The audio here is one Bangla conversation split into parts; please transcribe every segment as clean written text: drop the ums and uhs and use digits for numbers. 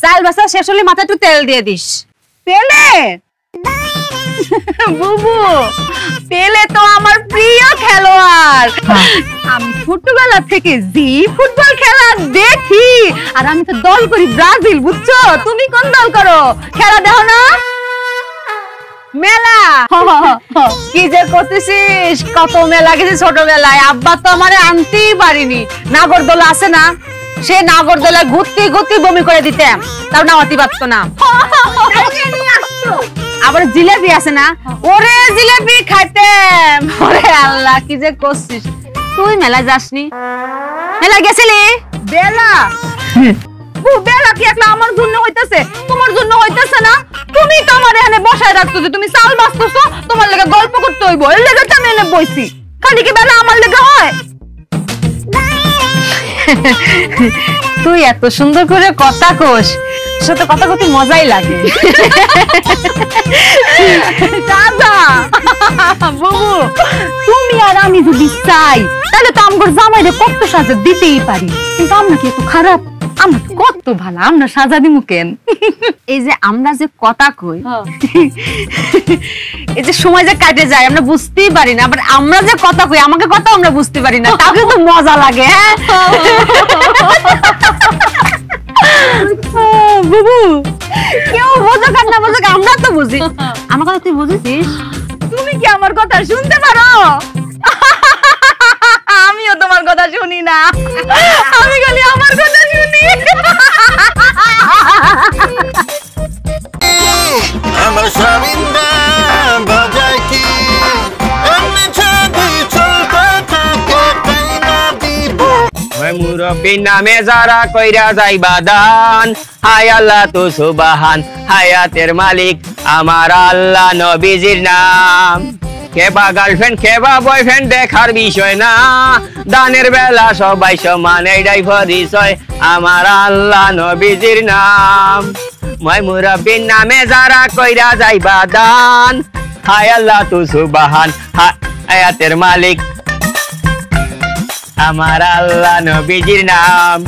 চাল বাসা শেষ হলে মাথায় একটু তেল দিয়ে দিস। তেলে বুবু, পেলে তো আমার প্রিয় খেলোয়াড়। আমি ছোটবেলা থেকে জি ফুটবল খেলা দেখি, আর আমি তো দল করি ব্রাজিল, বুঝছো? তুমি কোন দল করো? খেলা দেখো না? মেলা কি যে করতেছিস, কত মেলা গেছি ছোটবেলায়। আব্বা তো আমারে আনতেই পারিনি। নাগরদোলা আছে না, সে নাগরদোলায় ঘুরতে ঘুরতে বমি করে দিতাম, তাও নামাতে পারতো না। আবার জিলেবি আছে না, ওরে জিলেবি খাইতাম। ওরে আল্লাহ, কি যে করছিস তুই। মেলায় যাসনি? মেলায় গেছিলি? বেলা বেলা কি একলা আমার জন্য হইতেছে, তোমার জন্য হইতেছে না? তুমি তো আমার এখানে বসায় রাখতেছো, তুমি চাল বাঁচতেছো, তোমার লেগে গল্প করতে হইব, এর লেগে তো আমি এনে বইছি। খালি কি বেলা আমার লেগে হয়? তুই এত সুন্দর করে কথা কোস, সাথে কথা কতি মজাই লাগে। দাদা বুবু, তুমি আর আমি যদি চাই তাহলে তো আমার জামাইরে কত সাজা দিতেই পারি, কিন্তু আমরা কি এত খারাপ? আমরা কত ভালো, আমরা সাজা দিমু কেন? এই যে আমরা যে কথা কই, এই যে সময় যে কাটে যায় আমরা বুঝতেই পারি না, আবার আমরা যে কথা কই আমাকে কথা আমরা বুঝতে পারি না, তাও কিন্তু মজা লাগে। বুবু, কেউ বোঝাক আর না বোঝাক, আমরা তো বুঝি। আমার কথা তুই বুঝিস? তুমি কি আমার কথা শুনতে পারো? আমিও তোমার কথা শুনি না, আমি খালি আমার কথা শুনি। আমার স্বামীরা বাজায় কি আমি ছাড়ি চলতে থাকে তাই না দিব। ওই মুরব্বি নামে যারা কইরা যাইবা দান, হায় আল্লাহ তো সুবহান, হায়াতের মালিক আমার আল্লাহ, নবীজির নাম। কেবা গার্লফ্রেন্ড কেবা বয়ফ্রেন্ড দেখার বিষয় না, দানের বেলা সবাই সমান, এইটাই পরিচয় আমার আল্লাহ, নবীজির নাম। মই মুরব্বির নামে যারা কইরা যাইবা দান, হায় আল্লাহ তু সুবহান, হায়াতের মালিক আমার আল্লাহ, নবীজির নাম।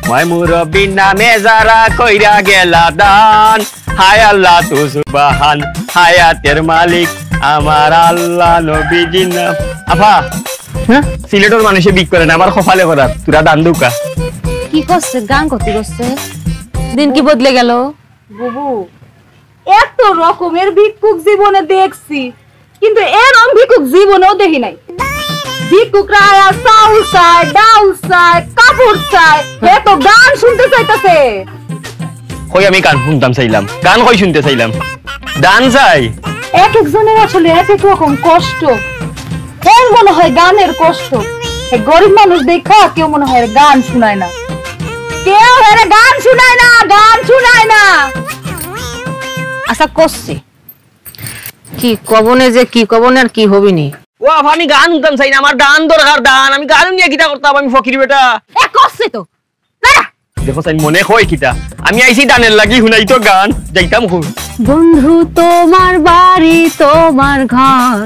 মই মুরব্বির নামে যারা কইরা গেলা দান, হায় আল্লাহ তু সুবহান, হায়াতের মালিক আমার আল্লাহ, নবীজির নাম। আফা, সিলেটের মানুষে বিক করে না, আবার কপালে করার তুরা দান দুকা। কি করছে? গান করতে করছে, দিন কি বদলে গেল। বুবু, এত রকমের ভিক্ষুক জীবনে দেখছি, কিন্তু এরকম ভিক্ষুক জীবনেও দেখি নাই। ভিক্ষুকরা চাউল চায়, ডাউল চায়, কাপড় চায়, এত গান শুনতে চাইতেছে। কই আমি গান শুনতাম চাইলাম, গান কই শুনতে চাইলাম, দান চাই। এক একজনের আসলে এক এক রকম কষ্ট। কেউ মনে হয় গানের কষ্ট, গরিব মানুষ দেখা কেউ মনে হয় গান শুনায় না, কেউ গান শুনায় না, গান শুনায় না। আচ্ছা করছি কি কবনে, যে কি কবনে আর কি হবিনি। ও আফা, আমি গান শুনতাম চাই না, আমার দান দরকার, দান। আমি গান নিয়ে কিটা করতাম, আমি ফকির বেটা। এ করছে তো দেখো চাই মনে হয় কিটা, আমি আইছি দানের লাগি, শুনাই তো গান যাইতাম। বন্ধু তোমার বাড়ি, তোমার ঘর,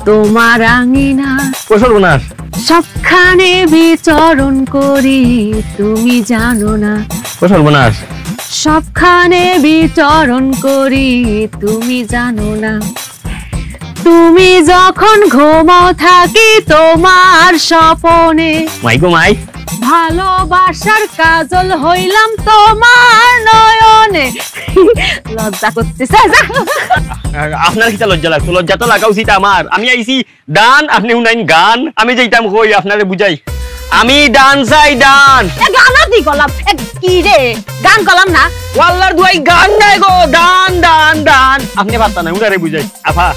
তোমার আঙিনা, সবখানে বিচরণ করি, তুমি জানো না। সবখানে বিচরণ করি, তুমি জানো না। তুমি যখন ঘুমাও থাকি তোমার স্বপনে, ভালোবাসার কাজল হইলাম তোমার নয়নে। লজ্জা করতেছে। আপনার কি লজ্জা লাগতো? লজ্জা তো লাগা উচিত আমার। আমি আইছি দান, আপনি উনাইন গান, আমি যাইতাম কই আপনারে বুঝাই। আমি দান চাই, দান। গান দি গলাম কি রে, গান গলাম না, আল্লাহর দুয়াই গান নাই গো, দান দান দান। আপনি পারতা না, উনারে বুঝাই। আফা,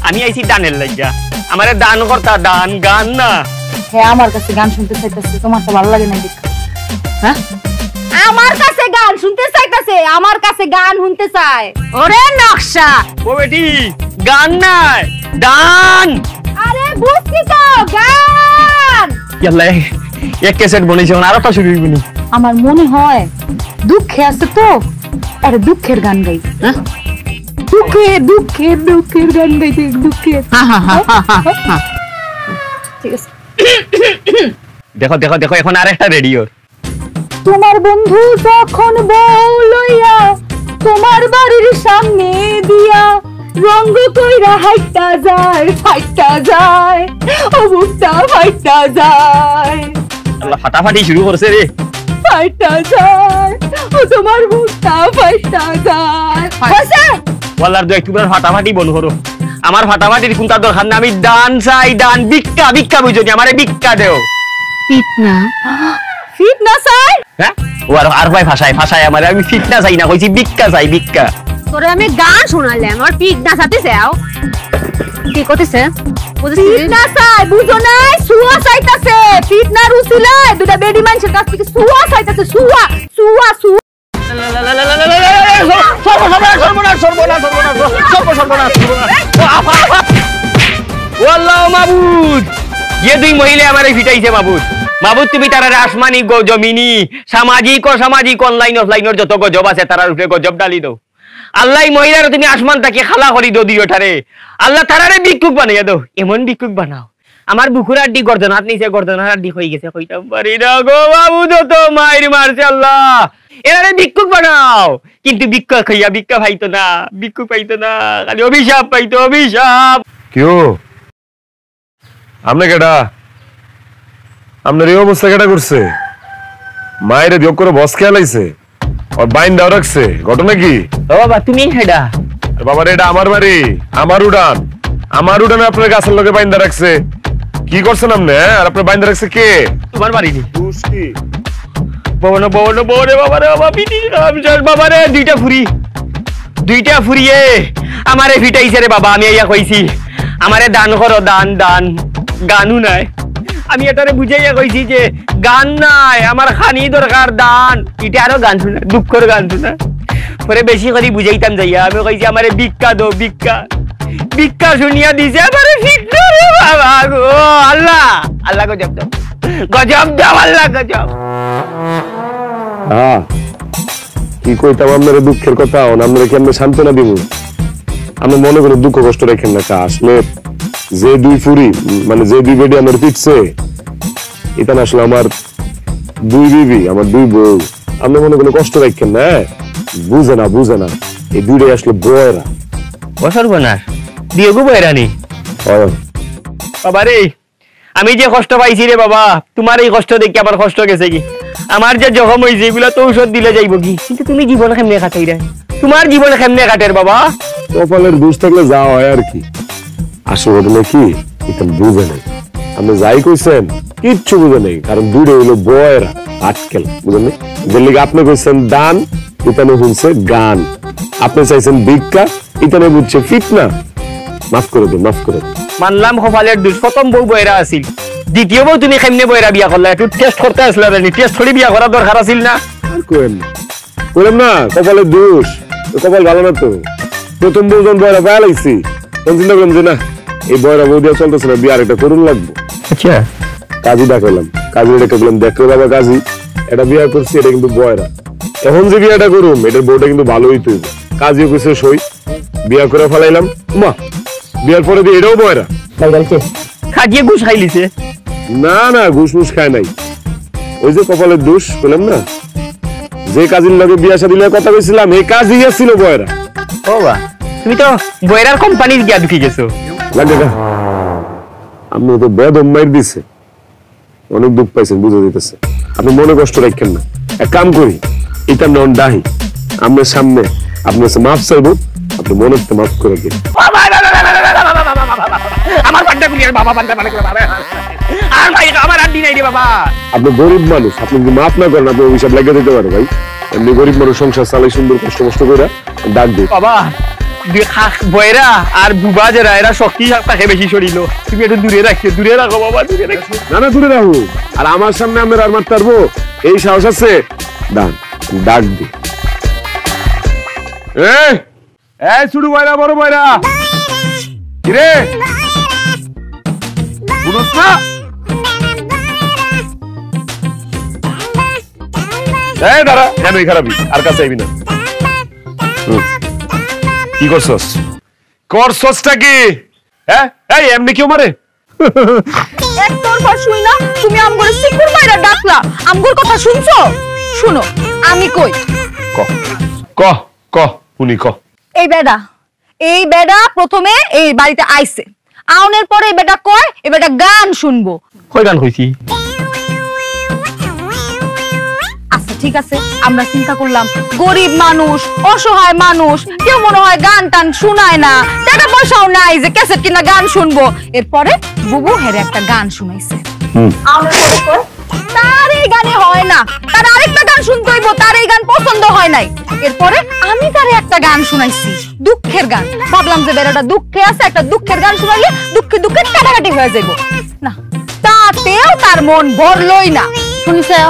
আমি আইছি দানের লাগিয়া, আমারে দান করতা, দান গান না। হ্যাঁ, আমার কাছে গান শুনতে চাইতেছে, তোমার তো ভালো লাগে না দেখ। হ্যাঁ, আমার কাছে গান শুনতে চাইতেছে, আমার কাছে গান শুনতে চায়। ওরে নকশা, ও বেটি গান নাই, দান। আরে বুঝছি তো, গান। ইয়াল্লা, এক ক্যাসেট বনেছে, আরেকটা শুরু হইব নি। আমার মনে হয় দুঃখে আছে তো, আরে দুঃখের গান গাই। হ্যাঁ, দুঃখের দুঃখের দুঃখের গান গাইতে, দুঃখের। ঠিক আছে। দেখো দেখো দেখো, এখন আরেকটা রেডিও। তোমার বন্ধু যখন বউ লইয়া তোমার বাড়ির সামনে দিয়া রঙ্গ কইরা হাইটা যায় ও বুকটা ফাইটা যায়। আল্লাহ ফাটাফাটি শুরু করছে রে। ফাইটা যায় ও তোমার বুকটা ফাইটা যায়। হইছে ওয়াল্লার দু একটু ফাটাফাটি বন্ধ করো। আমার ফাটাফাটির কোনটা দরকার না, আমি দান চাই, দান। ভিক্ষা বুঝো নি, আমারে ভিক্ষা দেও। ফিটনা চাই? হ্যাঁ ও আর ভাই ভাষায় আমারে, আমি ফিটনা চাই না, কইছি ভিক্ষা চাই, ভিক্ষা। তোরে আমি গান শোনালাম, আমার পিক না সাথে চাও কি করতেছে? ফিটনা চাই বুঝো নাই, সুয়া চাইতাছে। ফিটনা রুসিলে দুটা বেডি মানুষের কাছ থেকে সুয়া চাইতাছে, সুয়া। তুমি তারা আসমানি জমিনি সামাজিক ও সামাজিক অনলাইন অফলাইনের যত গজব আছে তারার উপরে গজব ডালি দাও। আল্লাহ মহিলার তুমি আসমান তাকে খালা করি দো দিওটারে। আল্লাহ তারারে ভিক্ষুক বানাইয়া দাও, এমন ভিক্ষুক বানাও আমার বুকুর আড্ডি গর্দনাত নিচে গর্দনার আড্ডি হয়ে গেছে, কইতাম পারি না গো বাবু, যত মাইর মারছে আল্লাহ। এরারে ভিক্ষুক বানাও, কিন্তু ভিক্ষা খাইয়া ভিক্ষা পাইতো না, ভিক্ষুক পাইতো না, খালি অভিশাপ পাইতো, অভিশাপ। কেউ আপনি কেটা? আপনার এই অবস্থা কেটা করছে? মায়ের বিয়োগ করে বস খেয়ালাইছে, ওর বাইন দাও রাখছে, ঘটনা কি? ও বাবা তুমি হেডা? বাবার এটা আমার বাড়ি, আমার উড়ান, আমার উড়ানে আপনার গাছের লোকে বাইন্দা রাখছে। কি করছেন আপনি? আর আপনার বাইন্দা রাখছে কে? তোমার বাড়ি নি কি বাবারে দুইটা ফুরিয়ে আমারে ফিটাইছে রে বাবা। আমি ইয়া কইছি আমারে দান করো, দান দান। গানও নাই, আমি এটারে বুঝাইয়া কইছি যে গান নাই, আমার খানি দরকার, দান। এটা আরো গান শুনা, দুঃখের গান শুনা। পরে বেশি করে বুঝাইতাম যাইয়া আমি কইছি আমারে ভিক্ষা দো, ভিক্ষা শুনিয়া দিছে আমারে ফিটনা রে বাবা গো। আল্লাহ আল্লাহ গজব দাও, গজব দাও আল্লাহ, গজব। কি কইতাম আপনার দুঃখের কথা, আপনারা কি আমরা সান্ত্বনা দিব? আপনি মনে করে দুঃখ কষ্ট রাখেন না। আসলে যে দুই ফুরি মানে যে দুই বেডি আমার পিটছে, এটা না আসলে আমার দুই বিবি, আমার দুই বউ। আপনি মনে করে কষ্ট রাখেন না, বুঝে না এই দুইটাই আসলে বয়রা। বছর বোনার দিয়ে গো বয়রানি বাবা রে। আমি যে কষ্ট পাইছি রে বাবা, তোমার এই কষ্ট দেখে আমার কষ্ট গেছে কি? আমার যে জখম হয়েছে এগুলা তো ঔষধ দিলে যাইব কি? কিন্তু তুমি জীবন কেমনে কাটাই রে? তোমার জীবন কেমনে কাটের বাবা? কপালের দোষ থাকলে যা হয় আর কি। আসলে ঘটনা কি এটা বুঝে নেই। আপনি যাই কইছেন কিচ্ছু বুঝে নেই, কারণ দুইটা হইলো বয়রা, আটকেল, বুঝেন নি? যে লিগে আপনি কইছেন দান, ইতানে শুনছে গান। আপনি চাইছেন ভিক্ষা, ইতানে বুঝছে ফিটনা। মাফ করে দিন, মাফ করে দিন। মানলাম কপালের দোষ, প্রথম বউ বয়রা আছিল, দ্বিতীয় বউ তুমি কেমনে বয়রা বিয়া করলা? একটু টেস্ট করতে আসলে টেস্ট করে বিয়া করা দরকার আছিল না? আর কইলাম না কপালের দোষ, কপাল ভালো না তো। প্রথম বউ যখন বয়রা পায়া লাইছি তখন চিন্তা করলাম যে না, এই বয়রা বউ দিয়া চলতেছে না, বিয়ে আরেকটা করুন লাগবো। আচ্ছা কাজী ডাকাইলাম, কাজী ডেকে বললাম দেখো বাবা কাজী, এটা বিয়া করছি, এটা কিন্তু বয়রা। এখন যে বিয়াটা করুম এটার বউটা কিন্তু ভালোই তুই। কাজীও কইছে সই, বিয়া করে ফেলাইলাম। মা বিয়ার পরে দিয়ে এটাও বয়রা খাজিয়ে ঘুষ খাইলিছে? না ঘুষ মুস খায় নাই, ওই যে কপালের দোষ বললাম না। যে কাজীর লগে বিয়া শাদী নিয়ে কথা কইছিলাম এই কাজই ছিল বয়রা। ও বা তুমি তো বয়রার কোম্পানির গিয়া ঢুকে গেছো। লাগে না আপনি তো বেদম মাইর দিছে, অনেক দুঃখ পাইছেন, বুঝে দিতেছে। আপনি মনে কষ্ট রাখেন না, এক কাম করি, এটা নন ডাহি আপনার সামনে আপনার মাফ চাইব, আপনি মনে মাফ করে দিন। আমার বান্ডা গুলিয়ার বাবা, বান্ডা মানে বাবা আর ভাই আমার আড্ডি নাই রে বাবা। আপনি গরিব মানুষ, আপনি যদি মাফ না করেন আপনি অভিশাপ লাগিয়ে দিতে পারে ভাই। এমনি গরিব মানুষ সংসার চালাই সুন্দর কষ্ট করে ডাক দিই বাবা। বয়রা আর বুবা যারা এরা শক্তি তাকে বেশি সরিল, তুমি একটু দূরে রাখো বাবা, দূরে রাখো। না দূরে রাখো, আর আমার সামনে আমরা আর মারতে পারবো এই সাহস আছে? ডাক দি এই ছোট বয়রা বড় বয়রা কিরে বুঝছ না? এই দাঁড়া, কেন খারাপই আর কাছে আইবি না। কি করছসটা কি? হ্যাঁ এই এমনি কেউ মারে? একটার পর শুই না তুমি আমগরে সিকুর মাইরা ডাকলা, আমগর কথা শুনছো? শুনো আমি কই ক ক ক উনি ক এই বেডা প্রথমে এই বাড়িতে আইছে আউনের পরে এই বেটা কয় এই বেটা গান শুনবো কই গান কইছি আচ্ছা ঠিক আছে আমরা চিন্তা করলাম গরিব মানুষ অসহায় মানুষ কেউ মনে হয় গান টান শোনায় না টাকা পয়সাও নাই যে ক্যাসেট কিনা গান শুনবো এরপরে বুবু হেরে একটা গান শুনাইছে আউনের পরে কয় তার এই গানে হয় না তার আরেকটা গান শুনতে হইব তার এই গান পছন্দ হয় নাই এরপরে আমি তারে একটা গান শুনাইছি দুঃখের গান ভাবলাম যে বেড়াটা দুঃখে আছে একটা দুঃখের গান শুনাইলে দুঃখে দুঃখে কাটাকাটি হয়ে যাইব না তাতেও তার মন ভরলই না শুনছো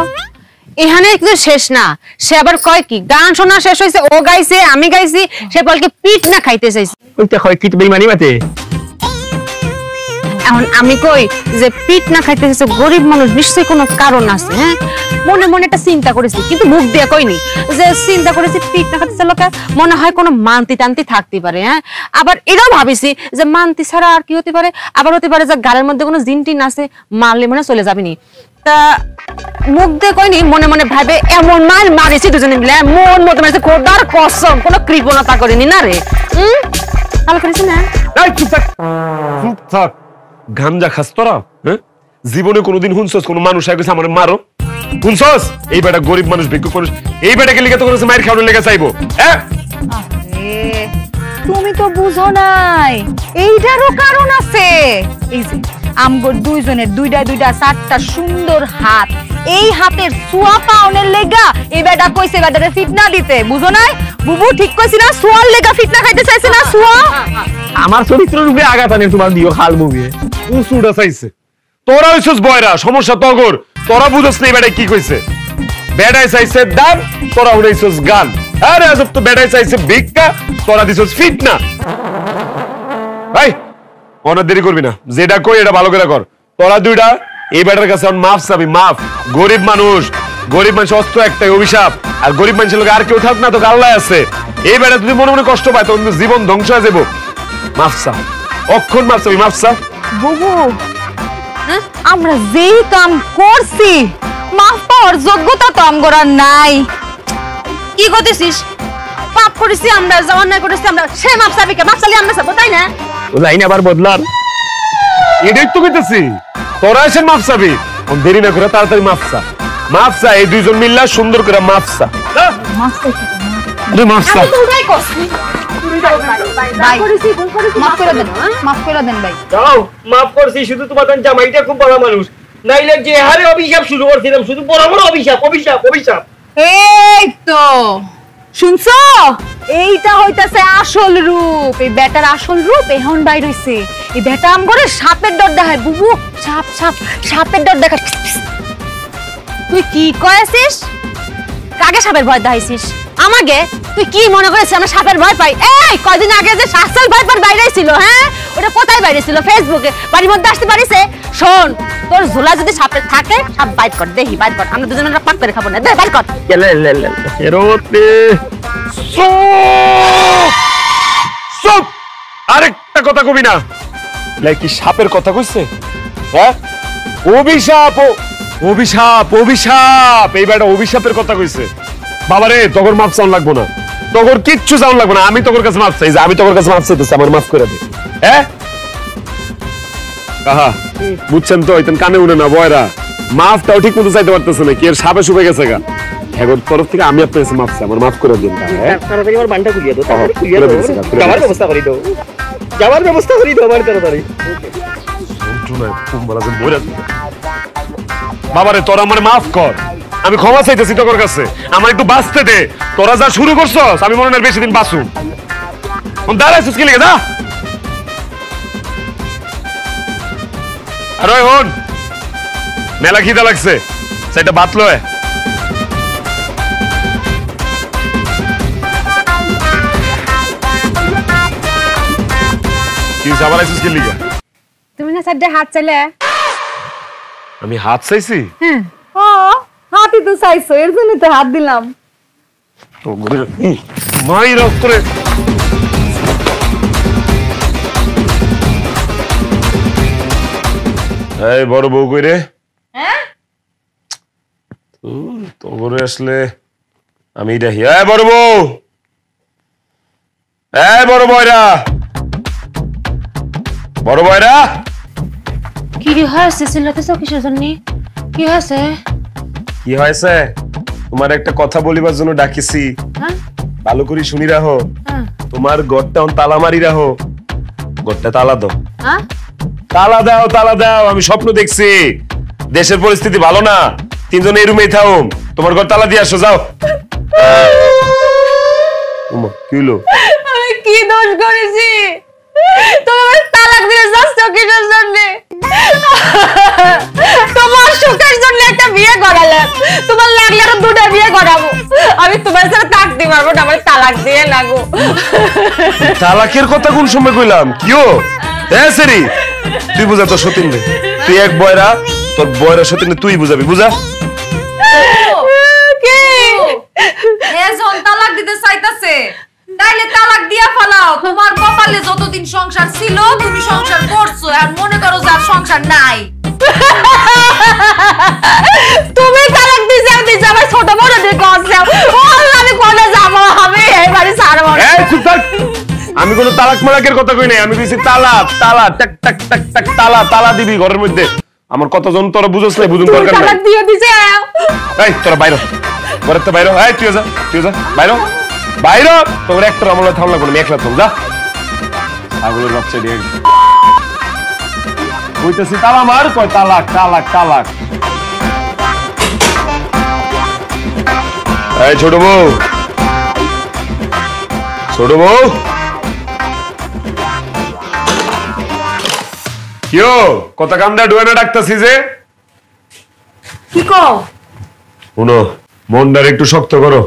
এখানে কিন্তু শেষ না সে আবার কয় কি গান শোনা শেষ হয়েছে ও গাইছে আমি গাইছি সে বলকে পিঠ না খাইতে চাইছে ওইটা কয় কি বেইমানি মাতে এখন আমি কই যে পিঠ না খাইতে চাইছে গরিব মানুষ নিশ্চয়ই কোনো কারণ আছে হ্যাঁ মনে মনে একটা চিন্তা করেছি কিন্তু মুখ দিয়ে কইনি যে চিন্তা করেছি পিঠ না খাইতে চাইলে মনে হয় কোনো মানতি টানতি থাকতে পারে হ্যাঁ আবার এটাও ভাবিছি যে মানতি ছাড়া আর কি হতে পারে আবার হতে পারে যে গালের মধ্যে কোনো জিনটিন আছে মারলে মনে চলে যাবিনি তা মুখ দিয়ে কইনি মনে মনে ভাবে এমন মার মারিছি দুজনে মিলে মন মতো মারিছে খোদার কসম কোনো কৃপণতা করিনি না রে ভালো করেছি না চুপ থাক গাঞ্জা খাস তোরা হ্যাঁ জীবনে কোনোদিন শুনছস কোন মানুষ আইছে আমার মারো শুনছস এই বেটা গরিব মানুষ ভিক্ষুক মানুষ এই বেটাকে লিখে তো করেছে মায়ের খাওয়ানোর লেগে চাইবো হ্যাঁ তুমি তো বুঝো নাই এইটারও কারণ আছে এই যে আমগো দুইজনের দুইটা চারটা সুন্দর হাত এই হাতের সুয়া পাউনের লেগা এই বেটা কইছে বেটারে ফিটনা দিতে বুঝো নাই বুবু ঠিক কইছি না সুয়ার লেগা ফিটনা খাইতে চাইছে না সুয়া আমার চরিত্রের রূপে আঘাত আনে তোমার দিও খাল মুভি উসুটা চাইছে তোরা হইছস বয়রা সমস্যা তগর তোরা বুঝছস না বেটা কি কইছে বেটাই চাইছে দাম তোরা উড়াইছস গান আরে আজব তো বেটাই চাইছে ভিক্ষা তোরা দিছস ফিটনা ভাই অনেক দেরি করবি না যেটা কই এটা ভালো করে কর তোরা দুইটা এই বেটার কাছে মাফ চাবি মাফ গরিব মানুষ অস্ত্র একটাই অভিশাপ আর গরিব মানুষের লোক আর কেউ থাক না তো আল্লাহ আছে এই বেটা যদি মনে মনে কষ্ট পায় তো জীবন ধ্বংস হয়ে যাবো মাফ চা অক্ষণ মাফ চাবি মাফ চা বুবু আমরা যেই কাম করছি মাফ পাওয়ার যোগ্যতা তো আমগোর নাই কি করতেছিস পাপ করেছি আমরা জওয়ান্নাই করেছি আমরা সে মাপ চাবি কে মাপ চালি আমরা চাবো তাই না ও লাইন আবার বদলার এটাই তো কইতেছি তোরা এসে মাফ চাবি দেরি না করে তাড়াতাড়ি মাফ চা এই দুইজন মিল্লা সুন্দর করে মাফ চা মাফ চাইছি আরে মাফ চা আমি তো ওটাই করছি ভাই মাফ করে দেন ভাই যাও মাফ করছি শুধু তোমার জামাইটা খুব ভালো মানুষ নাইলে যে হারে অভিশাপ শুরু করছিলাম শুধু বড় বড় অভিশাপ এই তো শুনছো এইটা হইতাছে আসল রূপ এই বেটার আসল রূপ এখন বাইর হইছে এই বেটা আমগরে সাপের ডর দেখায় বুবু সাপের ডর দেখায় তুই কি কয়েছিস কাকে সাপের ভয় দেখাইছিস আমাকে তুই কি মনে করেছিস আমরা সাপের ভয় পাই এই কয়দিন আগে যে শাসল ভয় পার বাইরে ছিল হ্যাঁ ওটা কোথায় বাইরে ছিল ফেসবুকে বাড়ির মধ্যে আসতে পারিছে শোন তোর ঝোলা যদি সাপে থাকে সাপ বাইট কর দেখি বাইট কর আমরা দুজনে পাক করে খাবো না দে বাইট কর এরোতে চুপ আরেকটা কথা কবি না কি সাপের কথা কইছে হ্যাঁ অভিশাপ এই বেটা অভিশাপের কথা কইছে বাবারে তোর মাফ চাউন লাগবো না তোর কিচ্ছু চাউন লাগবো না আমি তোর কাছে মাফ চাই আমি তোর কাছে মাফ চাইতেছি আমার মাফ করে দে হ্যাঁ কাহা বুঝছেন তো এতন কানে উড়ে না বয়রা মাফটাও ঠিক মতো চাইতে পারতেছে না কি এর সাপে শুকে গেছে গা এখন তরফ থেকে আমি আপনার কাছে মাফ চাই আমার মাফ করে দিন হ্যাঁ তাড়াতাড়ি আমার বানটা খুলিয়ে দাও যাওয়ার ব্যবস্থা করে দাও আমার তাড়াতাড়ি বাবারে তোরা আমার মাফ কর আমি ক্ষমা চাইতেছি তোর কাছে আমার একটু বাঁচতে দে তোরা যা শুরু করছস আমি মনে হয় বেশি দিন বাঁচু দাঁড়াইছিস কি লিখে যা আর ওই হন মেলা খিদা লাগছে সেটা বাত লয় কি যাবার আইছিস কি লিখে তুমি না সাইডে হাত চাইলে আমি হাত চাইছি হ্যাঁ হাতই তো চাইছো এর জন্য তো হাত দিলাম মাই রক্তরে এই বড় বউ কই রে হ্যাঁ তো করে আসলে আমি দেখি বড় বউ, বড় বয়রা, বড় বয়রা। কি হয়েছে চিল্লাতেছ কিসের জন্য? কি হয়েছে? কি হয়েছে? তোমার একটা কথা বলিবার জন্য ডাকিছি, হ্যাঁ ভালো করে শুনি রাখো। হ্যাঁ তোমার ঘরটা তালা মারি রাখো, ঘরটা তালা দাও, হ্যাঁ তালা দাও, তালা দাও। আমি স্বপ্ন দেখছি, দেশের পরিস্থিতি ভালো না, তিনজনে এই রুমেই থাও, তোমার ঘর তালা দিয়ে আসো, যাও। কি হলো? আমি কি দোষ করেছি? তুমি আমার তালাক দিয়ে যাচ্ছ কিসের জন্য? তোমার সুখের জন্য একটা বিয়ে করালে, তোমার লাগলে আরো দুটো বিয়ে করাবো। আমি তোমার সাথে থাকতে পারবো না, আমার তালাক দিয়ে লাগো। তালাকের কথা কোন সময় কইলাম? কিও সেরি, তুই বুঝা তোর সতীন রে, তুই এক বয়রা, তোর বয়রা সতীন তুই বুঝাবি, বুঝা। কি এজন তালাক দিতে চাইতাছে, তাইলে তালাক দিয়া ফেলাও। তোমার কপালে যতদিন সংসার ছিল তুমি সংসার করছো, আর মনে করো যে আর সংসার নাই। তুমি তালাক দিছো, আমার ছোট বড় দিয়ে করছো। ও আমি কোনে যাব? আমি এই বাড়ি ছাড়বো না। এই চুপ থাক, আমি কোনো তালাক মালাকের কথা কই নাই, আমি কইছি তালা, তালা, টাক টাক টাক টাক, তালা, তালা দিবি ঘরের মধ্যে। আমার কতজন তোরা বুঝছ না, বুঝুন দরকার নাই। তালাক দিয়ে দিছে। এই তোরা বাইরে, ঘরের তো বাইরে। এই তুই যা, তুই যা বাইরে, বাইরে। তোর একটা আমলে থামলা কোনো মেখলা তো, যা। আগুনের বাচ্চা দিয়ে কইতেছি তালা মার, কয় তালাক, তালাক, তালাক। এই ছোট বউ, ছোট বউ, কিও কথা কাম দা ডুয়ানা ডাকতাছি যে? কি কও? শুনো, মনটারে একটু শক্ত করো।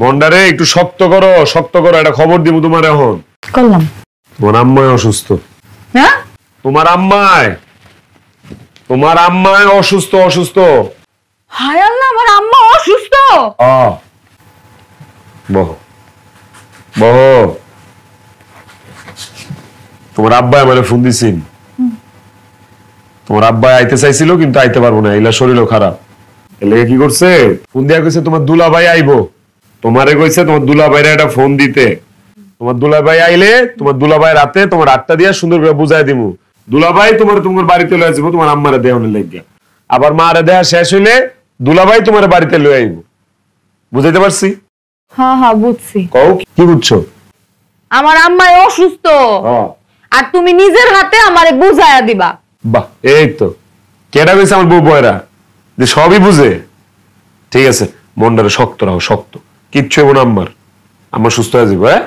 মনটারে একটু শক্ত করো, শক্ত করো। একটা খবর দিব তোমার এখন। করলাম। তোমার আম্মায় অসুস্থ। হ্যাঁ? তোমার আম্মায় অসুস্থ, অসুস্থ। হায় আল্লাহ, আমার আম্মা অসুস্থ। বহ বহ। তোমার আব্বাই আমারে ফোন দিছিল, তোমার আব্বাই আইতে চাইছিল কিন্তু আইতে পারবো না, এলা শরীরও খারাপ। এলে কি করছে, ফোন দিয়া কইছে তোমার দুলাভাই আইবো। তোমারে কইছে তোমার দুলাভাইরা একটা ফোন দিতে। তোমার দুলাভাই আইলে তোমার দুলাভাই রাতে তোমার 8টা দিয়া সুন্দর করে বুঝাই দিমু। দুলাভাই তোমার বাড়িতে লয়ে যাবো, তোমার আম্মারে দেওয়ানোর লাগিয়া। আবার মারে দেয়া শেষ হইলে দুলাভাই তোমার বাড়িতে লয়ে আইবো। বুঝাইতে পারছি? হ্যাঁ হ্যাঁ বুঝছি। কও কি বুঝছো? আমার আম্মা অসুস্থ, আর তুমি নিজের হাতে আমারে বুঝাইয়া দিবা। বাহ, এই তো কেডা কইছে আমার বউ বয়রা যে সবই বুঝে। ঠিক আছে, মনটারে শক্ত রাখো, শক্ত। কিচ্ছু হইব না আমার সুস্থ হয়ে যাবো। হ্যাঁ,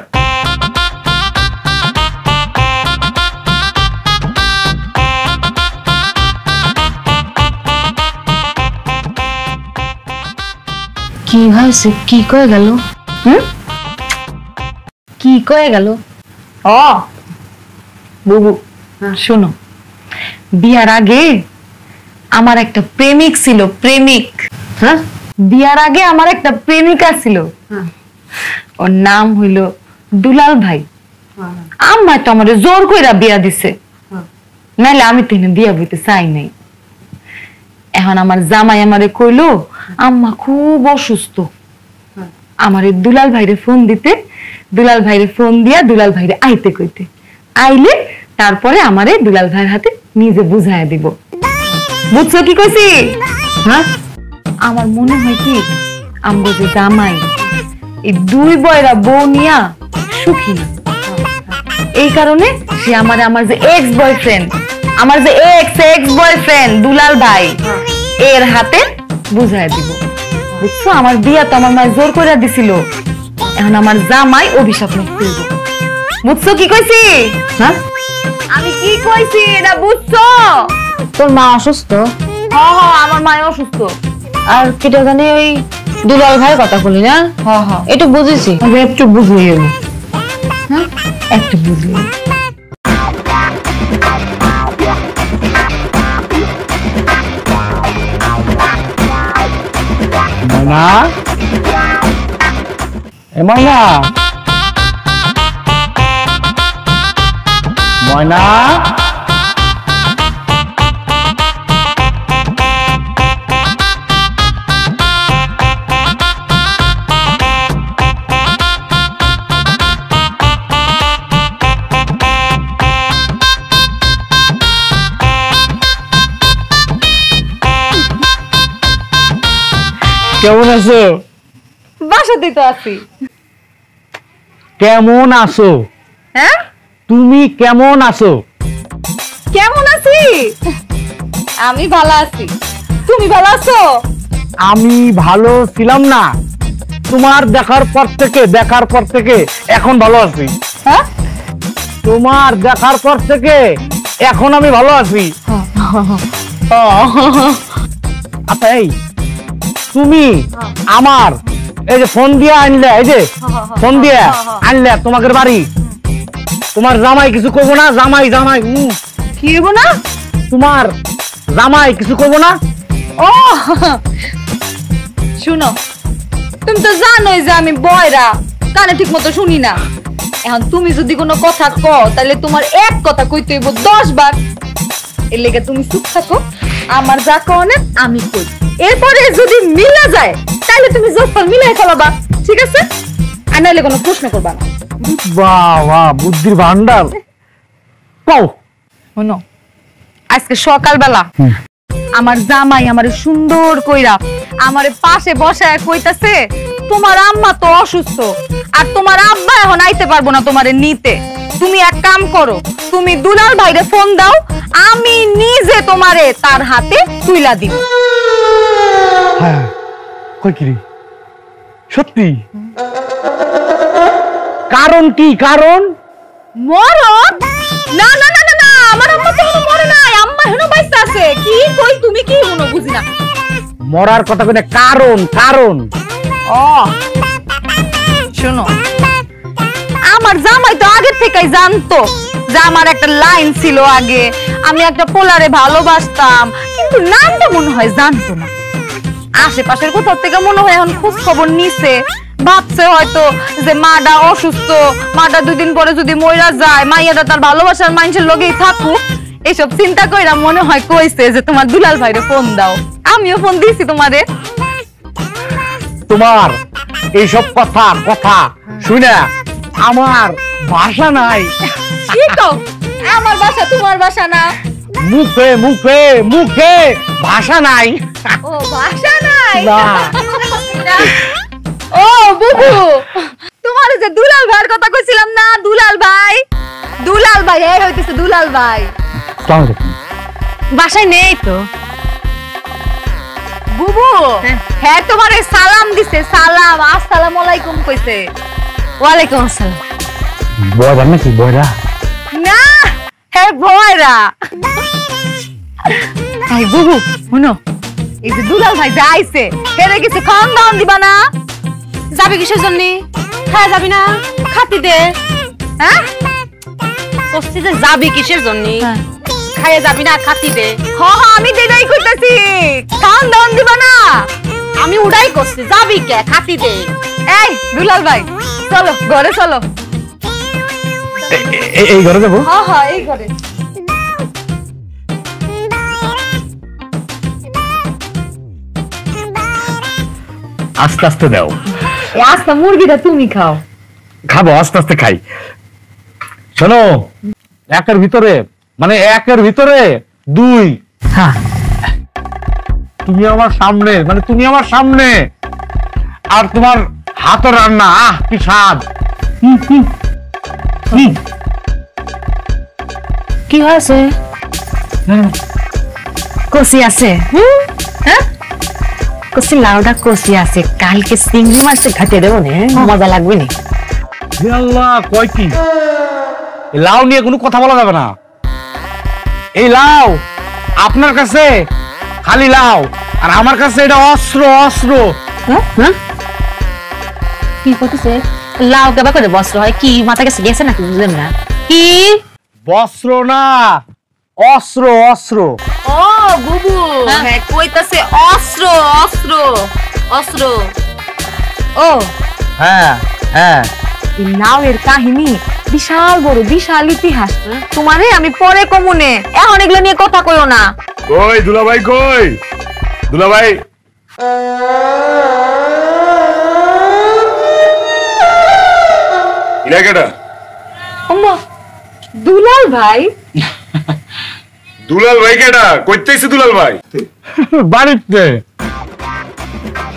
কি হয়েছে? কি কয়ে গেল? কি কয়ে গেল? বুবু শোনো, বিয়ার আগে আমার একটা প্রেমিক ছিল। প্রেমিক? হ্যাঁ, বিয়ার আগে আমার একটা প্রেমিকা ছিল। ওর নাম হইল দুলাল ভাই। আম্মা তো আমার জোর কইরা বিয়া দিছে, নাইলে আমি তো বিয়া বইতে চাই নাই। এখন আমার জামাই আমারে কইলো আম্মা খুব অসুস্থ, আমারে দুলাল ভাইরে ফোন দিতে। দুলাল ভাইরে ফোন দিয়া দুলাল ভাইরে আইতে কইতে। আইলে তারপরে আমারে দুলাল ভাইয়ের হাতে নিজে বুঝাইয়া দিব। বুঝছো কি কইছি? হ্যাঁ, আমার মনে হয় কি আমগো যে জামাই এই দুই বয়রা বউ নিয়া সুখী না। এই কারণে সে আমার যে এক্স বয়ফ্রেন্ড, আমার যে এক্স বয়ফ্রেন্ড দুলাল ভাই, এর হাতে বুঝাইয়া দিব। বুঝছো, আমার বিয়া তো আমার মায়ের জোর করে দিছিল। এখন আমার জামাই অভিশাপ মুক্ত হইব। বুঝছো কি কইছি? হ্যাঁ, আমি কি কইছি এটা বুঝছো? তোর মা অসুস্থ? হ্যাঁ, আমার মা অসুস্থ। আর কেটে জানি ওই দুলাল ভাইয়ের কথা বলি না? হ্যাঁ, একটু বুঝেছি। একটু বুঝলি, হ্যাঁ একটু বুঝলি। ময়না, এ ময়না, ময়না, কেমন আছো? বাসাতেই তো আছি। কেমন আছো? হ্যাঁ, তুমি কেমন আছো? কেমন আছি? আমি ভালো আছি। তুমি ভালো আছো? আমি ভালো ছিলাম না, তোমার দেখার পর থেকে এখন ভালো আছি। হ্যাঁ, তোমার দেখার পর থেকে এখন আমি ভালো আছি। আচ্ছা, এই তুমি আমার এই যে ফোন দিয়ে আনলে, এই যে ফোন দিয়ে আনলে তোমাদের বাড়ি, তোমার জামাই কিছু করবো না? জামাই কি হবো না? তোমার জামাই কিছু করবো না? ও শুনো, তুমি তো জানোই যে আমি বয়রা, কানে ঠিক মতো শুনি না। এখন তুমি যদি কোনো কথা কও তাহলে তোমার এক কথা কইতে হইব 10 বার। এর লেগে তুমি চুপ থাকো, আমার যা কওনে আমি কই। এরপরে যদি মিলা যায় তাহলে তুমি জোফল মিলাই ফেলাবা, ঠিক আছে? আর নাইলে কোনো প্রশ্ন করবা না। বাবা, বুদ্ধির ভান্ডার। কও। শোনো, আজকে সকালবেলা আমার জামাই আমারে সুন্দর কইরা আমারে পাশে বসায় কইতাছে তোমার আম্মা তো অসুস্থ আর তোমার আব্বা এখন আইতে পারবো না তোমারে নিতে। তুমি এক কাম করো, তুমি দুলাল ভাইরে ফোন দাও, আমি নিজে তোমারে তার হাতে তুইলা দিব। হ্যাঁ, কই কি রে? সত্যি? কারণ কি? কারণ মরণ? না না না না না, আমার আম্মা তো এখনো মরে নাই, আম্মা এখনো বাইসা আছে। কি কই তুমি? কি শুনো বুঝি না। মরার কথা কই না, কারণ ও শোনো, আমার জামাই তো আগে থেকেই জানতো যে আমার একটা লাইন ছিল আগে, আমি একটা পোলারে ভালোবাসতাম, কিন্তু নামটা মনে হয় জানতো না। আশেপাশের কোথাও থেকে মনে হয় এখন খোঁজ খবর নিছে, ভাবছে হয়তো যে মাডা অসুস্থ, মাডা 2 দিন পরে যদি মইরা যায়, মাইয়াটা তার ভালোবাসার মানুষের লগেই থাকুক, এইসব চিন্তা কইরা মনে হয় কইছে যে তোমার দুলাল ভাইরে ফোন দাও। আমিও ফোন দিয়েছি তোমারে। তোমার এইসব কথা শুনে আমার ভাষা নাই। কি কও? আমার বাসা তোমার বাসা না? মুখে ভাষা নাই। ও ভাষা নাই না। ও বুবু, তোমার যে দুলাল ভাইয়ের কথা কইছিলাম না, দুলাল ভাই এই হইতেছে দুলাল ভাই। বাসায় নেই তো। বুবু হ্যাঁ তোমারে সালাম দিছে, সালাম, আসসালামু আলাইকুম কইছে। ওয়ালাইকুম আসসালাম। বয়রা নাকি? বয়রা না, হ্যাঁ ভয়রা। এই বুবু শুনো, এই যে দুলাল ভাই যে আইছে, হেরে কিছু খাওয়ান দাওয়ান দিবা না? যাবি কিসের জন্য? হ্যাঁ যাবি না? খাতি দে। হ্যাঁ কষ্টি যে যাবি কিসের জন্য? হ্যাঁ। খাইয়ে যাবি না? খাতি দে। আমি দেদাই কইতাছি, খাওয়ান দাওয়ান দিবা না? আমি উড়াই করছি, যাবি কে? খাতি দে। এই দুলাল ভাই চলো ঘরে চলো। এই ঘরে যাবো? হ্যাঁ এই ঘরে। আস্তে আস্তে দাও। আচ্ছা মুরগিটা তুমি খাও। খাবো, আস্তে আস্তে খাই। শোনো, একের ভিতরে 2। হ্যাঁ তুমি আমার সামনে আর তোমার হাতের রান্না, কি স্বাদ। কি হয়েছে? কষি আছে? হ্যাঁ কষি লাউডা কষি আছে, কালকে চিংড়ি মাছ ঘাটে দেবো না, মজা লাগবে না? হে আল্লাহ, কয় কি? এই লাউ নিয়ে কোনো কথা বলা যাবে না। এই লাউ আপনার কাছে খালি লাউ, আর আমার কাছে এটা অস্ত্র। কি করতেছে? লাউ কেবা করে বস্ত্র হয়? কি মাথা গেছে নাকি? বুঝলেন না কি? বস্ত্র না, অস্ত্র। ও বুবু হ্যাঁ কইতাছে অস্ত্র। ও হ্যাঁ। এই লাউয়ের কাহিনী বিশাল বড়, বিশাল ইতিহাস। তোমারে আমি পরে কমুনে, এখন এগুলো নিয়ে কথা কইও না। কই দুলাভাই, কই দুলাভাই? ইলাকাটা আম্মা দুলাল ভাই। দুলাল ভাই কেডা? কইতেছে দুলাল ভাই? বাড়িতে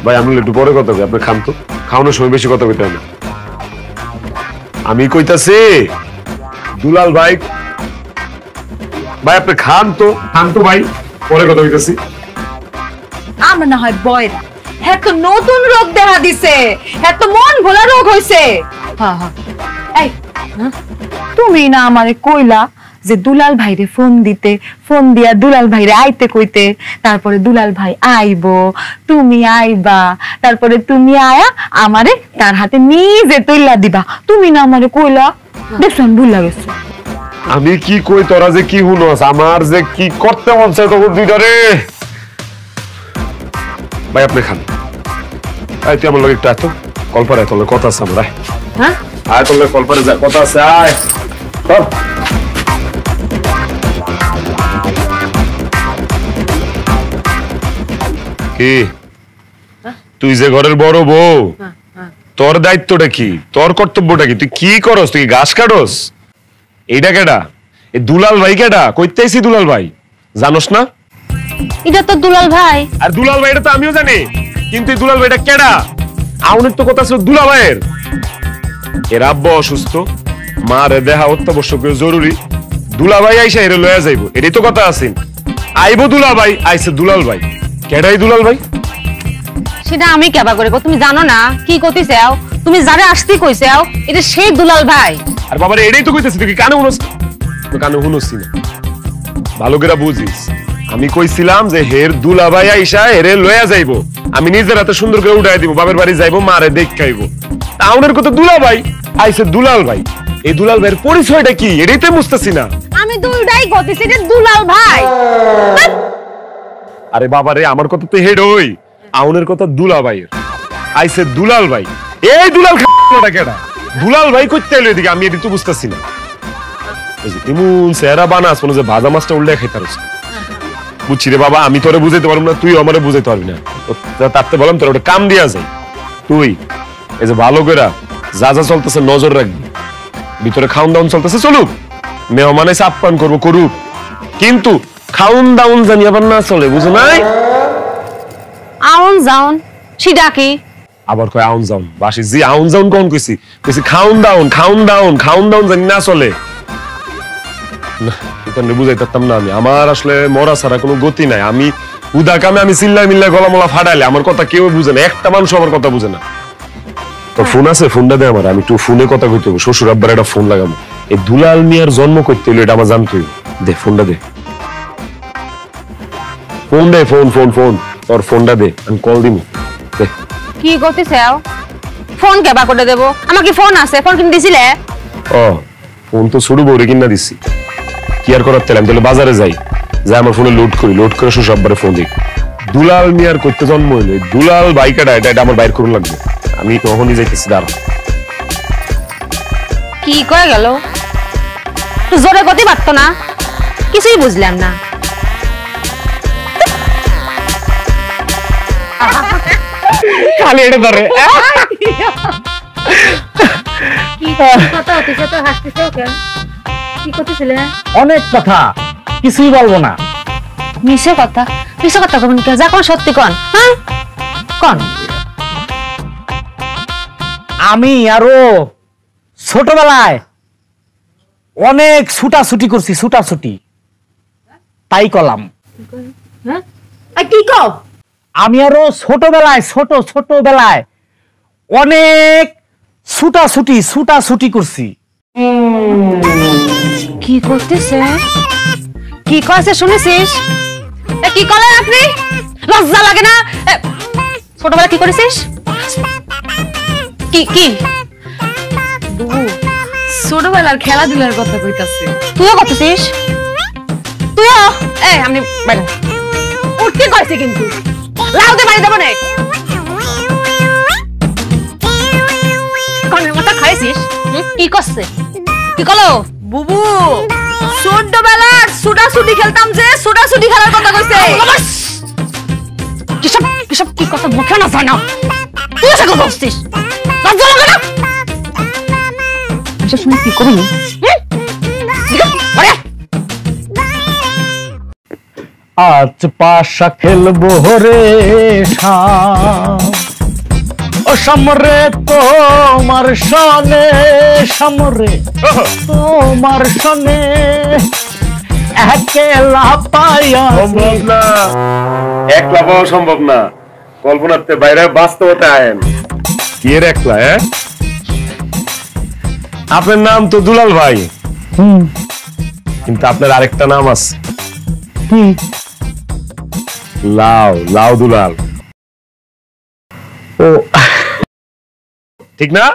ভাই আমি একটু পরে কথা কই, আপনি খান তো, খাওয়ানোর সময় বেশি কথা কইতে হবে। আমি কইতাছি দুলাল ভাই, ভাই আপনি খান তো ভাই, পরে কথা কইতাছি। আমরা না হয় বয়রা, হ্যাঁ তো নতুন রোগ দেখা দিছে, হ্যাঁ তো মন ভোলা রোগ হইছে। হ্যাঁ হ্যাঁ, এই তুমি না আমারে কইলা যে দুলাল ভাইরে ফোন দিতে, ফোন দিয়া দুলাল ভাইরে আইতে কইতে, তারপরে দুলাল ভাই আইবো, তুমি আইবা, তারপরে তুমি আয়া আমারে তার হাতে নিজে তৈলা দিবা। তুমি না আমারে কইলা, দেখছো আমি ভুল লাগেছে। আমি কি কই তোরা যে কি হুনস, আমার যে কি করতে মন চায় তখন দুইটা রে। ভাই আপনি খান, আয় তুই আমার লগে একটু আয় তো, কল্পনায় তোর লগে কথা আছে আমার, আয়। হ্যাঁ আয় তোর লগে কল্পনায় যা কথা আছে, আয় সব। কি তুই যে ঘরের বড় বউ, তোর দায়িত্বটা কি, তোর কর্তব্যটা কি, তুই কি করস, তুই ঘাস কাটস? এইটা কেডা? এই দুলাল ভাই কেডা? কইতে আইছি দুলাল ভাই, জানোস না? এটা তো দুলাল ভাই। আর দুলাল ভাই এটা তো আমিও জানি, কিন্তু এই দুলাল ভাইটা কেডা? আউনের তো কথা ছিল দুলা ভাইয়ের। এর আব্বা অসুস্থ, মার দেহা অত্যাবশ্যক জরুরি, দুলা ভাই আইসা এর লয়া যাইবো, এটাই তো কথা আছে। আইবো দুলা ভাই, আইছে দুলাল ভাই। কেডাই দুলাল ভাই? সেটা আমি কেবা করে কো, তুমি জানো না কি কইতেছাও? তুমি যারে আসতে কইছাও এটা সেই দুলাল ভাই। আর বাবারে এটাই তো কইতেছি, তুই কি কানে শুনছ? তুই কানে শুনছি না, ভালো করে বুঝিস। আমি কইছিলাম যে হের দুলা ভাই আইসা এরে লয়া যাইবো, আমি নিজের হাতে সুন্দর করে উঠাই দিব, বাবার বাড়ি যাইবো, মারে দেখাইবো। তাউনের কথা দুলা ভাই আইছে দুলাল ভাই, এই দুলাল ভাইয়ের পরিচয়টা কি এটাই তো বুঝতেছি না। আমি দুলটাই কইতেছি যে দুলাল ভাই। আরে বাবারে আমার কথা তো হেড হই, আউনের কথা দুলা ভাইয়ের, আইছে দুলাল ভাই। এই দুলাল খাটা কেডা? দুলাল ভাই কইতে এলো এদিকে, আমি এদিকে তো বুঝতেছি না। এমন সেরা বানাস মনে যে ভাজা মাছটা উল্টে খাইতে পারছ। বুঝছি রে বাবা, আমি তোরে বুঝাইতে পারবো না, তুই আমারে বুঝাইতে পারবি না। তারতে বললাম তোর ওটা কাম দিয়া যায়, তুই এই যে ভালো করে যা যা চলতেছে নজর রাখবি। ভিতরে খাউন দাউন চলতেছে, চলুক, মেহমান এসে আপ্যায়ন করবো, করুক, কিন্তু খাউন দাউন জানি আবার না চলে, বুঝো নাই? আউন যাউন সেটা কি? আবার কয় আউন যাউন, বাসি জি আউন যাউন কোন কইছি? কইছি খাউন দাউন, খাউন দাউন, খাউন দাউন জানি না চলে। না এটা বুঝাইতাম না আমি, আমার আসলে মরা ছাড়া কোনো গতি নাই। আমি উদা কামে আমি চিল্লাই মিল্লাই গলা মলা ফাটাইলে আমার কথা কেউ বুঝে না, একটা মানুষ আমার কথা বুঝে না। তো ফোন আছে, ফোনটা দে আমার, আমি একটু ফোনে কথা কইতে হবে, শ্বশুর আব্বার একটা ফোন লাগাবো। এই দুলাল মিয়ার জন্ম করতে হইলো এটা আমার জানতে হইব। দে ফোনটা দে, ফোন দে, ফোন ফোন ফোন, তোর ফোনটা দে, আমি কল দিব। দে কি কইতেছাও? ফোন কেবা করে দেব? আমার কি ফোন আছে? ফোন কিনে দিছিলে? ও ফোন তো ছোট বউরে কিনা দিচ্ছি, কি আর করার তেলাম, তাহলে বাজারে যাই, যাই আমার ফোনে লোড করি, লোড করে শ্বশুর আব্বারে ফোন দিই। দুলাল মিয়ার করতে জন্ম হইলো, দুলাল বাইকাটা এটা আমার বাইর করুন লাগবে, আমি তখনই যাইতেছি, দাঁড়া। কি কয়ে গেল? তো জোরে গতি পারতো না, কিছুই বুঝলাম না। খালি এটা ধরে অনেক কথা, কিছুই বলবো না। মিশে কথা, মিশে কথা কবেন কে? যা কোন সত্যি কন, হ্যাঁ কন। আমি আরো ছোটবেলায় অনেক ছুটাছুটি করছি, ছুটাছুটি, তাই কলাম। কি কও? আমি আরো ছোটবেলায় অনেক ছুটাছুটি করছি। কি করতেছে? কি কইছে শুনেছিস? কি করলেন আপনি? লজ্জা লাগে না? ছোটবেলা কি করেছিস? কি কি ছোটবেলার খেলাধুলার কথা কইতাছে। তুইও করতেছিস? তুইও? আমি বাইরে উঠতে করেছি, কিন্তু লাউতে পানি দেবো না। কনের মাথা খাইছিস? কি করছে? কি করলো? বুবু ছোটবেলার ছুটাছুটি খেলতাম, যে ছুটাছুটি খেলার কথা কইছে। কিসব কিসব কি কথা মুখে না জানা, তুই এসে কথা বলছিস? লজ্জা লাগে না? আমি শুনে কি করবি? আজ পাশা খেলবো রে শাম, ও সমরে তোমার সনে, সমরে তোমার সনে একলা পাইয়া সম্ভব না, একলা পাওয়া সম্ভব না, কল্পনাতে বাইরে বাস্তবতা আয়েন। কি এর একলা? আপনার নাম তো দুলাল ভাই, কিন্তু আপনার আরেকটা নাম আছে, লাউ, লাউ দুলাল। ও ঠিক না?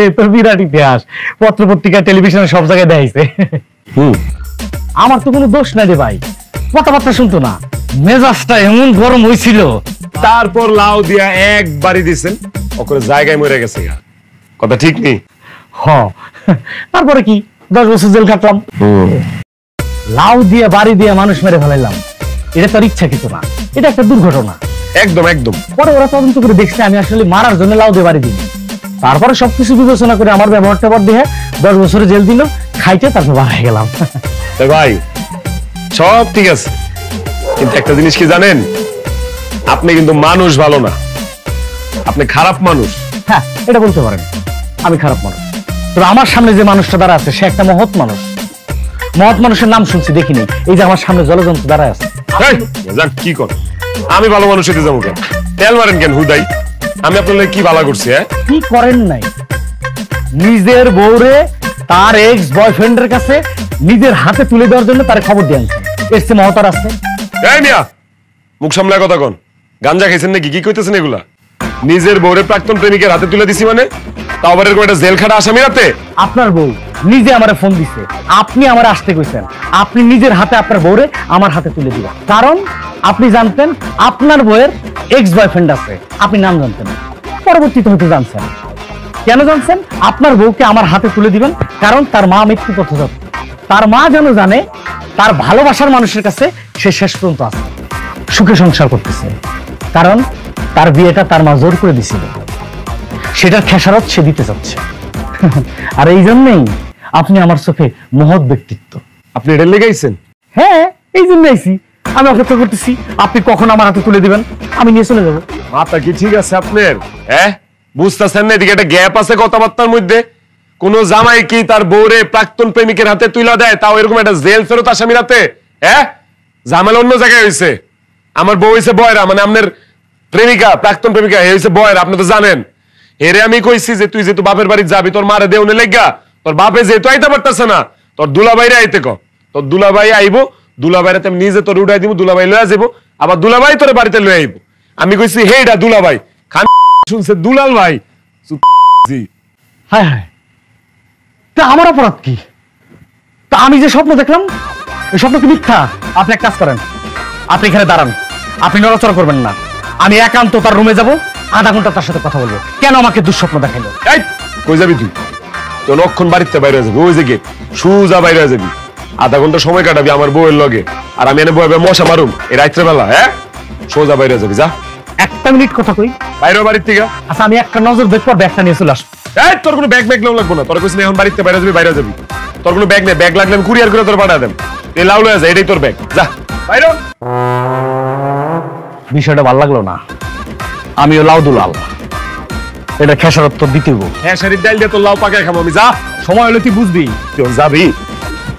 এ তো বিরাট ইতিহাস, পত্র পত্রিকা টেলিভিশনে সব জায়গায় দেখাইছে। আমার তো কোনো দোষ নাই রে ভাই, কথাবার্তা শুনতো না, মেজাজটা এমন গরম হয়েছিল। তারপর লাউ দিয়া একবারই দিছেন, ওকে জায়গায় মরে গেছে। কথা ঠিক নেই? হ, তারপরে কি 10 বছর জেল কাটলাম। লাউ দিয়ে বাড়ি দিয়ে মানুষ মেরে ফেলাইলাম, এটা তোর ইচ্ছা কিছু না, এটা একটা দুর্ঘটনা। একদম একদম। পরে ওরা তদন্ত করে দেখছে আমি আসলে মারার জন্য লাউ দিয়ে বাড়ি দিই। তারপরে সবকিছু বিবেচনা করে আমার ব্যবহার ট্যাবহার দিয়ে 10 বছরে জেল দিল, খাইতে তারপর বাড়াই গেলাম। ভাই সব ঠিক আছে, কিন্তু একটা জিনিস কি জানেন, আপনি কিন্তু মানুষ ভালো না, আপনি খারাপ মানুষ। হ্যাঁ, এটা বলতে পারেন আমি খারাপ মানুষ, তবে আমার সামনে যে মানুষটা দাঁড়া আছে সে একটা মহৎ মানুষ। মহৎ মানুষের নাম শুনছি দেখিনি, এই যে আমার সামনে জলযন্ত্র দাঁড়ায় আছে। যাক, কি কর, আমি ভালো মানুষ হইতে যাবো কেন? তেল মারেন কেন হুদাই? আমি আপনার কি ভালো করছি? কি করেন নাই? নিজের বউরে তার এক্স বয়ফ্রেন্ডের কাছে নিজের হাতে তুলে দেওয়ার জন্য তার খবর দিয়ে আনছেন, এর চেয়ে মহৎ আর আছে? এই মিয়া, মুখ সামলায় কথা কন। গাঞ্জা খাইছেন নাকি? কি কইতেছেন এগুলা? নিজের বউরে প্রাক্তন প্রেমিকের হাতে তুলে দিছি মানে? তাও আবার এরকম একটা জেল খাটা আসামি রাতে? আপনার বউ নিজে আমারে ফোন দিছে, আপনি আমার আসতে কইছেন, আপনি নিজের হাতে আপনার বউরে আমার হাতে তুলে দিবেন, কারণ আপনি জানতেন আপনার বউয়ের এক্স বয়ফ্রেন্ড আছে, আপনি নাম জানতেন, পরবর্তীতে হয়তো জানছেন। কেন জানছেন? আপনার বউকে আমার হাতে তুলে দিবেন কারণ তার মা মৃত্যু পথযাত্রী, তার মা যেন জানে তার ভালোবাসার মানুষের কাছে সে শেষ পর্যন্ত আছে, সুখে সংসার করতেছে, কারণ তার বিয়েটা তার মা জোর করে দিছিল, সেটার খেসারত সে দিতে চাচ্ছে। আর এই জন্যই আপনি আমার চোখে মহৎ ব্যক্তিত্ব। আপনি এটা লেগাইছেন? হ্যাঁ, এই জন্য আইছি, আমি অপেক্ষা করতেছি আপনি কখন আমার হাতে তুলে দিবেন, আমি নিয়ে চলে যাবো। মাথা কি ঠিক আছে আপনার? বুঝতেছেন না এদিকে একটা গ্যাপ আছে কথাবার্তার মধ্যে? কোন জামাই কি তার বউরে প্রাক্তন প্রেমিকের হাতে তুলে দেয়, তাও এরকম একটা জেল ফেরত আসামি রাতে? ঝামেলা অন্য জায়গায় হয়েছে। আমার বউ হয়েছে বয়রা, মানে আপনার প্রেমিকা, প্রাক্তন প্রেমিকা হয়েছে বয়রা, আপনি তো জানেন। এরে আমি কইছি যে তুই যেহেতু বাপের বাড়ি যাবি, তোর মারে দেউনে লেগা, তোর বাপে যেহেতু আইতে পারতেছে না, তোর দুলাভাইরে আইতে ক, তোর দুলাভাই আইবো, দুলাভাইরে আমি নিজে তোর উঠাই দিব, দুলাভাই লয়ে যাবো, আবার দুলাভাই তোর বাড়িতে লয়ে আইবো। আমি কইছি হেইডা দুলাভাই, খান শুনছে দুলাল ভাই। হ্যাঁ হ্যাঁ, তা আমার অপরাধ কি? তা আমি যে স্বপ্ন দেখলাম এই স্বপ্ন কি মিথ্যা? আপনি এক কাজ করেন, আপনি এখানে দাঁড়ান, আপনি নড়াচড়া করবেন না, আমি একান্ত তার রুমে যাব, আধা ঘন্টা তার সাথে কথা বলবো, কেন আমাকে দুঃস্বপ্ন দেখাইলো। এই কই যাবি তুই? তো লক্ষণ বাড়িতে বাইরে যাবি, ওই যে গেট সুজা বাইরে যাবি, আধা ঘন্টা সময় কাটাবি আমার বউয়ের লগে, আর আমি এনে বয়ে মশা মারুম এই রাত্রে বেলা। সোজা বাইরে যাবি, যা। একটা মিনিট কথা কই, বাইরে বাড়ির থেকে। আচ্ছা আমি একটা নজর দেখবো, ব্যাগটা নিয়ে চলে আসবো। তোর কোনো ব্যাগ ব্যাগ লাগবো না, তোর কইছিস এখন বাড়িতে বাইরে যাবি, বাইরে যাবি, তোর কোনো ব্যাগ নেই, ব্যাগ লাগলে আমি কুরিয়ার করে তোর পাঠা দেব, এই লাউ লয়ে যা, এটাই তোর ব্যাগ, যা বাইরে। বিষয়টা ভালো লাগলো না, আমিও লাউ দুলাল, এটা খেসারত তো দিতে হইব। শাড়ির ডাল দিয়ে তোর লাউ পাকায় খাবো আমি, যা। সময় হলে তুই বুঝবি, তুই যাবি,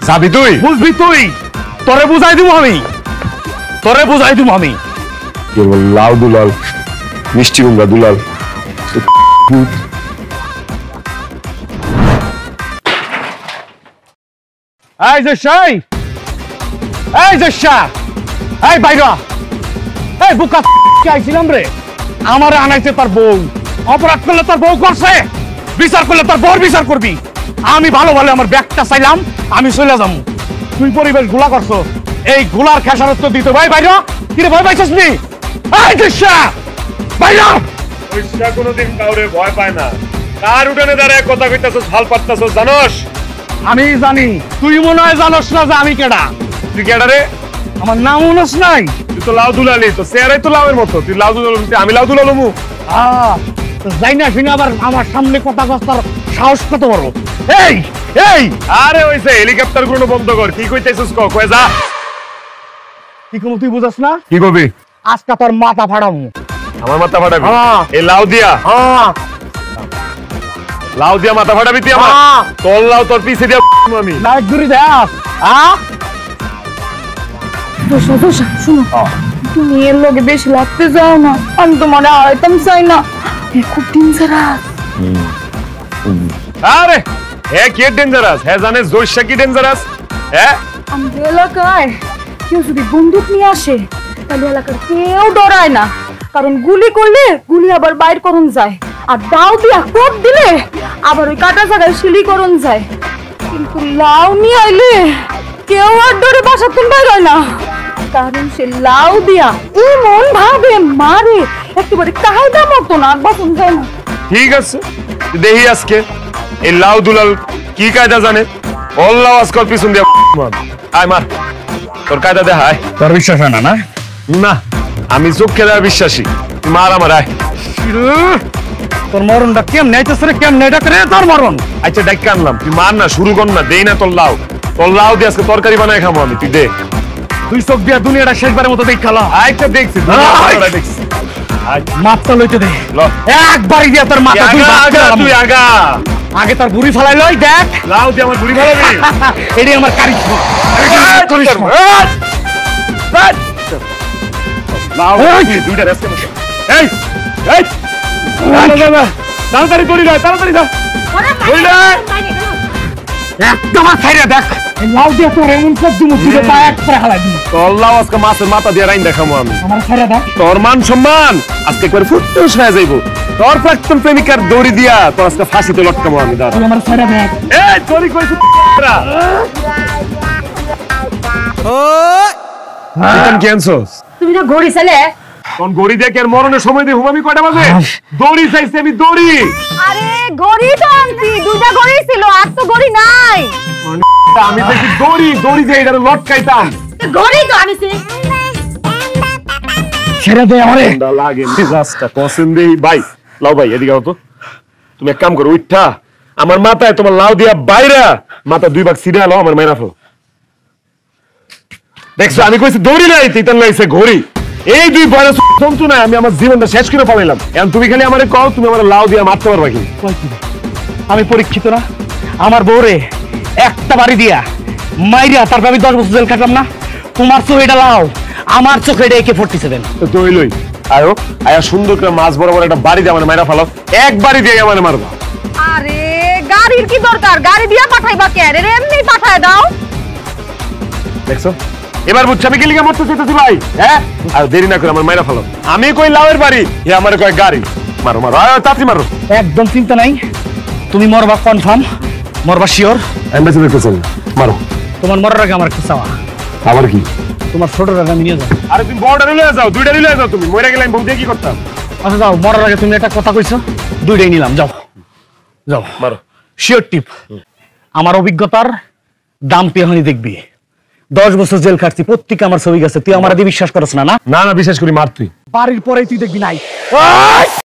যাবি তুই বুঝবি তুই, তোরে বুঝাই দিব আমি, তোরে বুঝাই দিব আমি। লাউ দুলাল, মিষ্টি কুমড়া দুলাল। এই যে শাই, এই যে শাহ, এই বাইরা, এই বুকা কি আইছিলাম রে, আমারে আনাইছে তার বউ, অপরাধ করলে তার বউ করছে, বিচার করলে তার বউর বিচার করবি। আমি ভালো ভালো আমার ব্যাগটা চাইলাম, আমি চলে যাবো, তুই পরিবেশ গুলা করছো, এই গুলার খেসারত দিতে ভাই বাইরা, কি রে ভয় পাইছিস নি? এই যে শাহ, বাইরা। পয়সা কোনোদিন কাউরে ভয় পায় না, কার উঠানে দাঁড়ায় কথা কইতাছস, হাল পাত্তাছস জানোস? আমি জানি, তুই মনে হয় জানোস না যে আমি কেডা। তুই কেডা রে? আমার নাম উনস নাই? তুই তো লাউ দুলালি, তো চেহারাই তো লাউয়ের মতো, তুই লাউ দুলাল, আমি লাউ দুলালমু? যাই না শুনে আবার আমার সামনে কথা কস্তার সাহস কত বড়? এই এই, আরে ওইছে হেলিকপ্টার গুলো বন্ধ কর, কি কইতাছস কয়ে যা। কি কম তুই বুঝাস না? কি কবি? আজকে তোর মাথা ফাড়ামু, আমার মাথা ফাটাবি হ্যাঁ। এই লাউ দিয়া হ্যাঁ লাউ দিয়া মাথা ফাটাবি তুই আমার হ্যাঁ। তোর লাউ তোর পিছে দিয়া আমি লাইট ঘুরি দেখ দোষা দোষা শুনো তুমি এর লগে বেশি লাগতে যাও না, আমি তোমার আইতাম চাই না, এ খুব ডেঞ্জারাস। আরে হে কি ডেঞ্জারাস, হে জানে জোরসা কি ডেঞ্জারাস। হ্যাঁ আমাদের এলাকায় কেউ যদি বন্দুক নিয়ে আসে তাহলে এলাকার কেউ ডরায় না, কারণ গুলি করলে গুলি আবার বাইর করুন যায়, আর দাও দিয়া কোপ দিলে আবার ওই কাটা জায়গায় শিলি করুন যায়। কিন্তু লাউ নিয়ে আইলে কেউ আর ডরে বাসা তুল বাইর হয় না, কারণ সে লাউ দিয়া এমন ভাবে মারে একেবারে কায়দা মতো না বাসন যায় না। ঠিক আছে দেখি আজকে এই লাউ দুলাল কি কায়দা জানে। অল্লাহ আজকাল পিছন দিয়া আয় মার তোর কায়দা দেখায়। তোর বিশ্বাস হয় না না? না আমি চোখে দেওয়া বিশ্বাসী, তুই মার আমার আয়। তোর মরণটা কেমনে আইতেছে রে, কেমনে এটা করে তোর মরণ? আচ্ছা ডাক্কে আনলাম, তুই মার না, শুরু কর না, দেই না তোর লাউ দিয়ে আজকে তরকারি বানায় খাবো আমি, তুই দে। তুই চোখ দিয়া দুনিয়াটা শেষবারের মতো দেখালা। আচ্ছা দেখছি দেখছি মাপটা লইতে দে, ল। একবারই দিয়া তোর মাথা দুই ভাগ করে দিলাম। তুই আগা আগে তোর বুড়ি ফেলাই লই দেখ, লাউ দিয়ে আমার বুড়ি ভালো এটাই আমার কারিশমা। লাউ এই! দুইটা রেস্ট এই এই তাড়াতাড়ি করি না, তাড়াতাড়ি যা একদম ছাইরা দেখ, এই লাউ দিয়া তোর এমন সব দিমু তুই পা এক করে হালাই দিমু। তোর লাউ আজকে মাছের মাথা দিয়ে রাইন দেখাবো আমি। আমার ছাইরা দেখ, তোর মান সম্মান আজকে একবার ফুটুস হয়ে যাইব। তোর প্রাক্তন প্রেমিকার দড়ি দিয়া তোর আজকে ফাঁসিতে লটকাবো আমি। দাঁড়া তুই আমার ছাইরা দেখ। এই দড়ি কইছ কি আনছস? তুমি না ঘড়ি ছেলে, কোন গড়ি দিয়ে আর মরণের সময় দিয়ে হুমামি কয়টা বাজে? দড়ি চাইছি আমি, দড়ি। আরে গড়ি তো আনছি, দুইটা গড়ি ছিল, আর তো গড়ি নাই। আমি দেখি দড়ি, দড়ি দিয়ে এটা লটকাইতাম। ঘড়ি তো আনিছি। ছেড়ে দে আমারে। ঠান্ডা লাগে মেজাজটা পছন্দ ভাই। লাউ ভাই এদিকে আও তো। তুমি এক কাম করো, উঠা আমার মাথায় তোমার লাউ দিয়া বাইরা মাথা দুই ভাগ ছিড়ে আলো আমার মাইরা ফেলো। দেখছো আমি কইছি দড়ি নাই, তিতান লাইছে ঘড়ি। এই দুই বয়স জন্তু না, আমি আমার জীবনটা শেষ করে ফেলাইলাম। এখন তুমি খালি আমারে কও তুমি আমার লাউ দিয়া মারতে পারবা কি? আমি পরীক্ষিত না? আমার বউরে একটা বাড়ি দিয়া মাইরা তারপর আমি 10 বছর জেল কাটলাম না? তোমার চোখে এটা লাউ, আমার চোখে এটা AK-47। তো দইলই আয়ো আয়া সুন্দর করে মাছ বরাবর একটা বাড়ি দিয়ে আমার মাইরা ফেলাও, এক বাড়ি দিয়ে আমার মারবা। আরে গাড়ির কি দরকার, গাড়ি দিয়া পাঠাইবা কেন, এমনি পাঠায় দাও। দেখছো এবার বুঝছো আমি কি লিগে মরতে চাইতেছি ভাই। হ্যাঁ আর দেরি না করে আমার মাইরা ফেলো। আমি কই লাউয়ের বাড়ি, এ আমার কয় গাড়ি। মারো মারো তাড়াতাড়ি মারো। একদম চিন্তা নাই, তুমি মরবা কনফার্ম, মরবা শিওর। আমি বেঁচে দেখতেছি মারো। তোমার মরার আগে আমার একটা চাওয়া, আবার কি? তোমার ছোট রাগে আমি নিয়ে যাও। আরে তুমি বড়টা লয়ে যাও, দুইটা লয়ে যাও। তুমি মরে গেলে আমি বউ দিয়ে কি করতাম? আচ্ছা যাও, মরার আগে তুমি একটা কথা কইছো, দুইটাই নিলাম। যাও যাও মারো। শিওর টিপ। আমার অভিজ্ঞতার দাম পেহনি দেখবি। 10 বছর জেল খাটছি, প্রত্যেকে আমার ছবি গেছে, তুই আমার আদি বিশ্বাস করছ না? না না না বিশ্বাস করি, মার তুই। বাড়ির পরেই তুই দেখবি নাই।